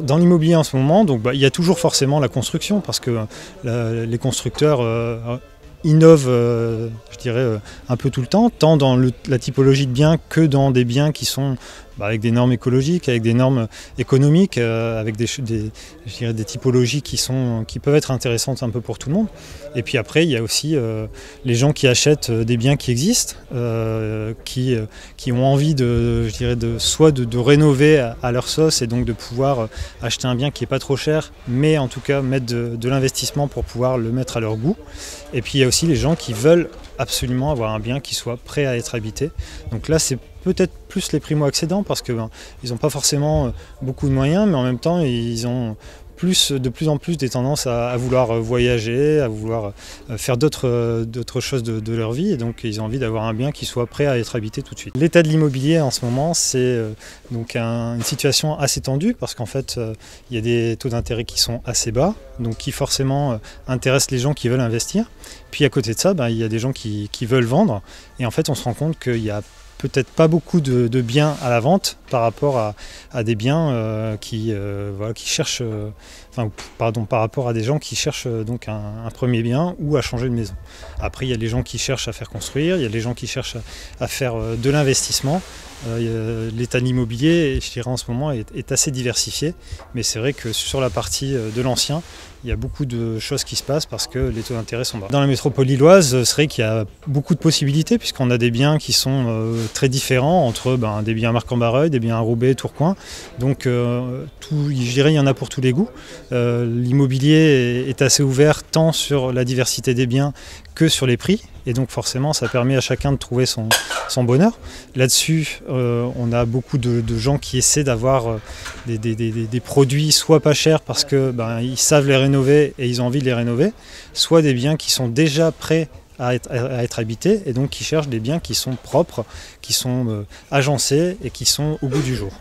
Dans l'immobilier en ce moment, donc, il y a toujours forcément la construction parce que les constructeurs innovent, je dirais, un peu tout le temps, tant dans la typologie de biens que dans des biens qui sont avec des normes écologiques, avec des normes économiques, avec je dirais, des typologies qui peuvent être intéressantes un peu pour tout le monde. Et puis après, il y a aussi les gens qui achètent des biens qui existent, qui ont envie je dirais, soit de rénover à leur sauce et donc de pouvoir acheter un bien qui n'est pas trop cher, mais en tout cas mettre de l'investissement pour pouvoir le mettre à leur goût. Et puis il y a aussi les gens qui veulent absolument avoir un bien qui soit prêt à être habité. Donc là, c'est peut-être plus les primo-accédants parce qu'ils n'ont pas forcément beaucoup de moyens, mais en même temps, ils ont de plus en plus des tendances à vouloir voyager, à vouloir faire d'autres choses de leur vie, et donc ils ont envie d'avoir un bien qui soit prêt à être habité tout de suite. L'état de l'immobilier en ce moment, c'est donc une situation assez tendue parce qu'en fait, il y a des taux d'intérêt qui sont assez bas, donc qui forcément intéressent les gens qui veulent investir. Puis à côté de ça, il y a des gens qui veulent vendre, et en fait on se rend compte qu'il y a peut-être pas beaucoup de biens à la vente par rapport à des biens qui cherchent, par rapport à des gens qui cherchent donc un premier bien ou à changer de maison. Après, il y a les gens qui cherchent à faire construire, il y a les gens qui cherchent à faire de l'investissement. L'état de l'immobilier, je dirais en ce moment, est assez diversifié, mais c'est vrai que sur la partie de l'ancien, il y a beaucoup de choses qui se passent parce que les taux d'intérêt sont bas. Dans la métropole lilloise, c'est vrai qu'il y a beaucoup de possibilités puisqu'on a des biens qui sont très différents entre des biens à Marc-en-Barreuil, des biens à Roubaix, Tourcoing. Donc je dirais il y en a pour tous les goûts. L'immobilier est assez ouvert tant sur la diversité des biens que sur les prix. Et donc forcément, ça permet à chacun de trouver son bonheur. Là-dessus, on a beaucoup de gens qui essaient d'avoir des produits soit pas chers parce que ils savent les rénover et ils ont envie de les rénover, soit des biens qui sont déjà prêts à être habités et donc qui cherchent des biens qui sont propres, qui sont agencés et qui sont au goût du jour.